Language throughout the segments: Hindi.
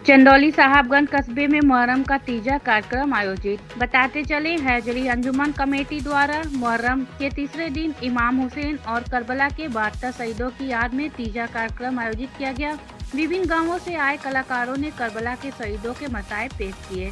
चंदौली साहबगंज कस्बे में मुहर्रम का तीजा कार्यक्रम आयोजित। बताते चले हैजरी अंजुमन कमेटी द्वारा मुहर्रम के तीसरे दिन इमाम हुसैन और करबला के 72 शहीदों की याद में तीजा कार्यक्रम आयोजित किया गया। विभिन्न गांवों से आए कलाकारों ने करबला के शहीदों के मसाइब पेश किए।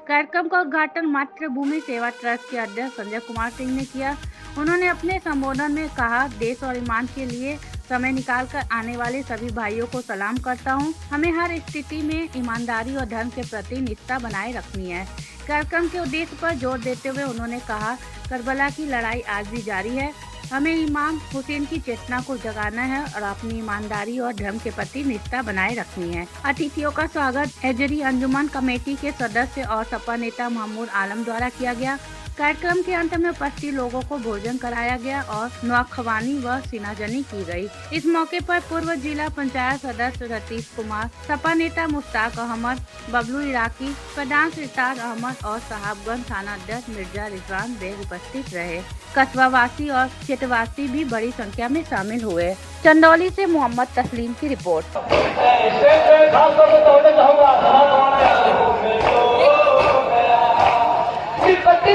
कार्यक्रम का उद्घाटन मातृभूमि सेवा ट्रस्ट के अध्यक्ष संजय कुमार सिंह ने किया। उन्होंने अपने संबोधन में कहा, देश और ईमान के लिए समय निकालकर आने वाले सभी भाइयों को सलाम करता हूं। हमें हर स्थिति में ईमानदारी और धर्म के प्रति निष्ठा बनाए रखनी है। कार्यक्रम के उद्देश्य पर जोर देते हुए उन्होंने कहा, करबला की लड़ाई आज भी जारी है। हमें इमाम हुसैन की चेतना को जगाना है और अपनी ईमानदारी और धर्म के प्रति निष्ठा बनाए रखनी है। अतिथियों का स्वागत हैजरी अंजुमन कमेटी के सदस्य और सपा नेता महमूद आलम द्वारा किया गया। कार्यक्रम के अंत में उपस्थित लोगों को भोजन कराया गया और नवाखवानी व सिनाजनी की गई। इस मौके पर पूर्व जिला पंचायत सदस्य रतीश कुमार, सपा नेता मुश्ताक अहमद, बबलू इराकी, प्रधान सिरताज अहमद और साहबगंज थाना अध्यक्ष मिर्जा रिजवान बेग उपस्थित रहे। कस्बावासी और क्षेत्रवासी भी बड़ी संख्या में शामिल हुए। चंदौली से मोहम्मद तस्लीम की रिपोर्ट।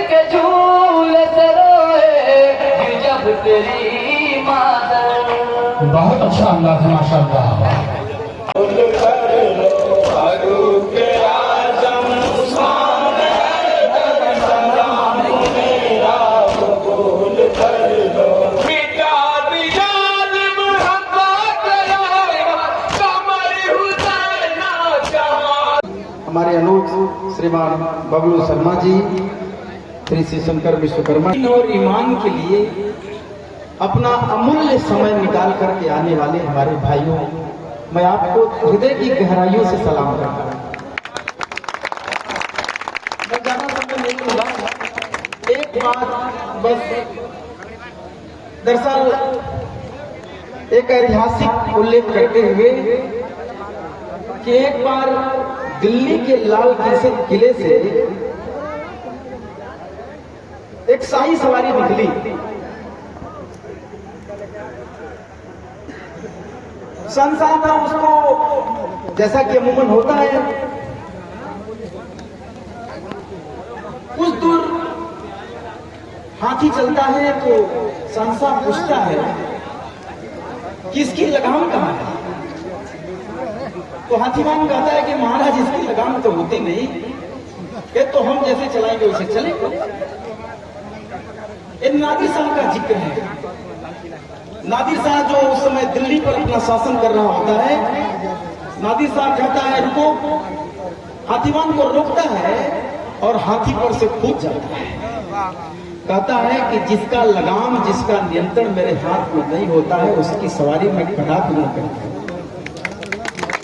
के झूले से रोए जब तेरी मादर। बहुत अच्छा अंदाज है माशाअल्लाह। हमारे अनुज श्रीमान बबलू शर्मा जी, श्री श्री शंकर विश्वकर्मा और ईमान के लिए अपना अमूल्य समय निकाल करके आने वाले हमारे भाइयों, मैं आपको हृदय की गहराइयों से सलाम करता हूँ। मैं ज्यादा समय नहीं लूंगा, एक बात बस। दरअसल एक ऐतिहासिक उल्लेख करते हुए कि एक बार दिल्ली के लाल किले से एक शाही सवारी निकली। संसार था उसको, जैसा कि अमूमन होता है, कुछ दूर हाथी चलता है तो संसार पूछता है कि इसकी लगाम कहां है। तो हाथीवान कहता है कि महाराज इसकी लगाम तो होती नहीं, ये तो हम जैसे चलाएंगे वैसे चलेंगे। नादिर शाह का जिक्र है। नादिर शाह जो उस समय दिल्ली पर अपना शासन कर रहा होता है, नादिर शाह कहता है रुको, हाथीवान को रोकता है और हाथी पर से कूद जाता है। कहता है कि जिसका लगाम, जिसका नियंत्रण मेरे हाथ में नहीं होता है, उसकी सवारी में कदापि न करता।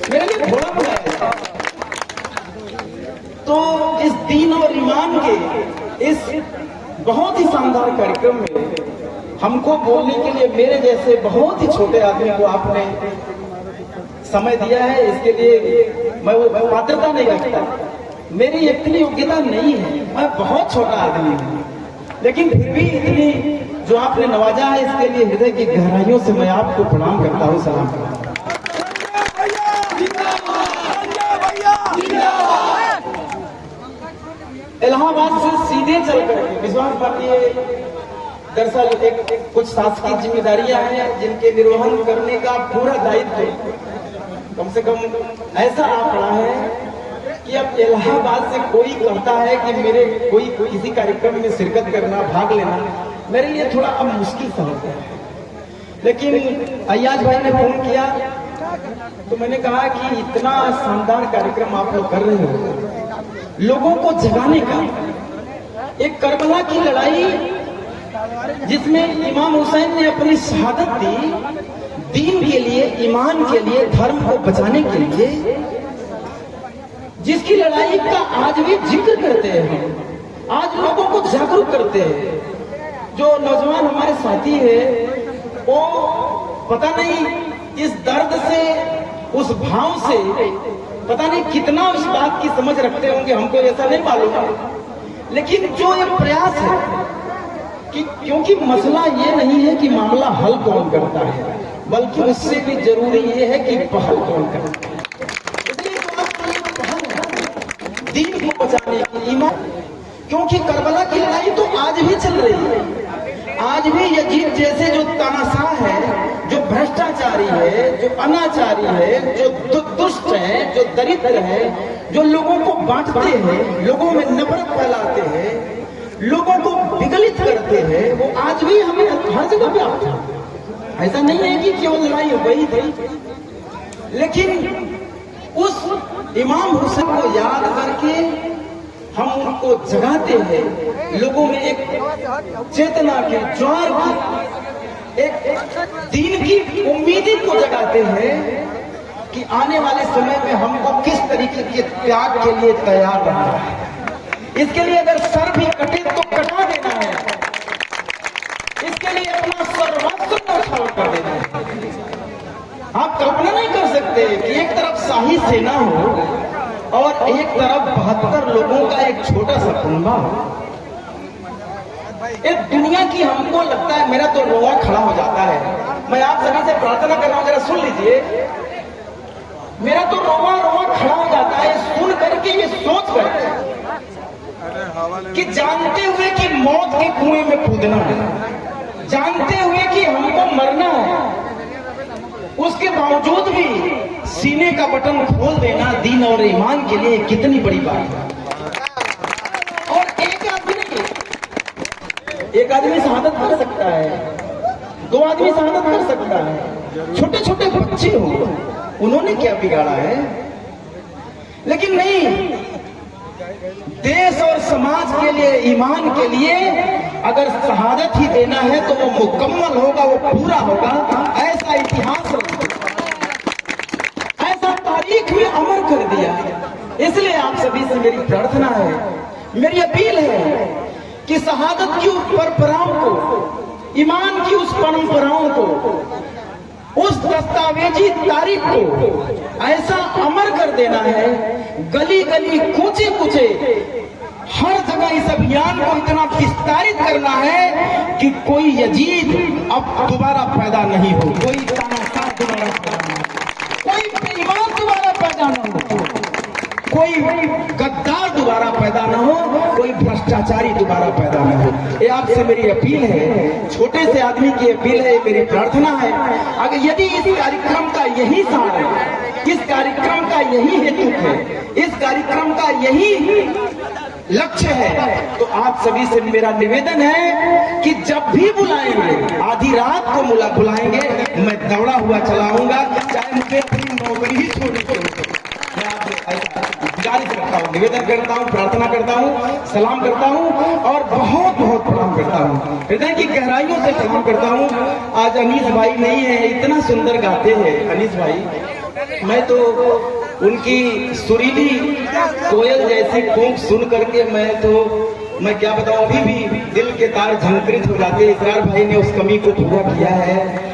मेरे लिए घोड़ा बुलाया। तो इस दीन और ईमान के इस बहुत ही शानदार कार्यक्रम में हमको बोलने के लिए मेरे जैसे बहुत ही छोटे आदमी को आपने समय दिया है, इसके लिए मैं वो पात्रता नहीं रखता। मेरी इतनी योग्यता नहीं है, मैं बहुत छोटा आदमी हूँ, लेकिन फिर भी इतनी जो आपने नवाजा है, इसके लिए हृदय की गहराइयों से मैं आपको प्रणाम करता हूँ, सलाम करता हूँ। इलाहाबाद से सीधे चल करके विश्वास पाती, दरअसल एक कुछ शासकीय जिम्मेदारियां हैं जिनके निर्वहन करने का पूरा दायित्व कम से कम ऐसा आ पड़ा है कि अब इलाहाबाद से कोई कहता है कि मेरे कोई किसी कार्यक्रम में शिरकत करना, भाग लेना, मेरे लिए थोड़ा अब मुश्किल सा होता है। लेकिन अय्याज भाई ने फोन किया तो मैंने कहा कि इतना शानदार कार्यक्रम आप लोग कर रहे हो, लोगों को जगाने का, एक करबला की लड़ाई जिसमें इमाम हुसैन ने अपनी शहादत दी, दीन के लिए, ईमान के लिए, धर्म को बचाने के लिए, जिसकी लड़ाई का आज भी जिक्र करते हैं, आज लोगों को जागरूक करते हैं। जो नौजवान हमारे साथी है वो पता नहीं इस दर्द से, उस भाव से पता नहीं कितना उस बात की समझ रखते होंगे, हमको ऐसा नहीं मालूम। लेकिन जो ये प्रयास है कि क्योंकि मसला ये नहीं है कि मामला हल कौन करता है, बल्कि उससे भी जरूरी ये है कि पहल कौन करता है। इसलिए को बचाने की, ईमान, क्योंकि करबला की लड़ाई तो आज भी चल रही है। आज भी यजीद जैसे जो तानाशाह है, जो भ्रष्टाचारी है, जो अनाचारी है, जो दुष्ट है, जो दरिद्र है, जो लोगों को बांटते हैं, लोगों में नफरत फैलाते हैं, लोगों को विगलित करते हैं, वो आज भी हमें हर जगह व्याप्त है। ऐसा नहीं है कि केवल लड़ाई हो गई थी, लेकिन उस इमाम हुसैन को याद करके हम उनको जगाते हैं, लोगों में एक चेतना की, ज्वार की, एक दीन की उम्मीदी को जगाते हैं कि आने वाले समय में हमको किस तरीके के त्याग के लिए तैयार रहना है। इसके लिए अगर सर भी कटे तो कटा देना है, इसके लिए अपना सर्वस्व न्यौछावर कर देना है। आप कल्पना नहीं कर सकते कि एक तरफ शाही सेना हो और एक तरफ 72 लोगों का एक छोटा सा कुंबा हो। एक दुनिया की, हमको लगता है, मेरा तो रोआ खड़ा हो जाता है। मैं आप सभी से प्रार्थना कर रहा हूं, जरा सुन लीजिए, मेरा तो रोआ खड़ा हो जाता है सुन करके, ये सोच करके कि जानते हुए कि मौत के कुएं में कूदना है, जानते हुए कि हमको मरना है, उसके बावजूद भी सीने का बटन खोल देना दीन और ईमान के लिए कितनी बड़ी बात है। और एक आदमी शहादत कर सकता है, 2 आदमी शहादत कर सकता है, छोटे छोटे बच्चे हो, उन्होंने क्या बिगाड़ा है? लेकिन नहीं, देश और समाज के लिए, ईमान के लिए अगर शहादत ही देना है तो वो मुकम्मल होगा, वो पूरा होगा। ऐसा इतिहास, ऐसा तारीख में अमर कर दिया। इसलिए आप सभी से मेरी प्रार्थना है, मेरी अपील है कि शहादत की उस परंपराओं को, ईमान की उस परंपराओं को, उस दस्तावेजी तारीख को ऐसा अमर कर देना है, गली गली, कूचे कूचे, हर जगह इस अभियान को इतना विस्तारित करना है कि कोई यजीद अब दोबारा पैदा नहीं हो, कोई तानाशाह दोबारा पैदा नहीं हो, कोई बेईमान दोबारा पैदा न हो, कोई गद्दार दोबारा पैदा न हो, कोई भ्रष्टाचारी दोबारा पैदा न हो। ये आपसे मेरी अपील है, छोटे से आदमी की अपील है, मेरी प्रार्थना है। अगर यदि इस कार्यक्रम का यही सार है, इस कार्यक्रम का यही हेतु है, इस कार्यक्रम का यही लक्ष्य है, तो आप सभी से मेरा निवेदन है कि जब भी बुलाएंगे, आधी रात को बुलाएंगे, मैं दौड़ा हुआ चलाऊंगा, चाहे मुझे अपनी नौकरी ही छोड़नी पड़े। मैं आपसे गुजारिश करता हूँ, निवेदन करता हूँ, प्रार्थना करता हूँ, सलाम करता हूँ और बहुत बहुत प्रणाम करता हूँ, हृदय की गहराइयों से प्रणाम करता हूँ। आज अनीस भाई नहीं है, इतना सुंदर गाते हैं अनीस भाई, मैं तो उनकी सुरीली कोयल जैसी कूक सुन करके मैं क्या बताऊं, अभी भी दिल के तार झंकृत हो जाते हैं। इकरार भाई ने उस कमी को पूरा किया है।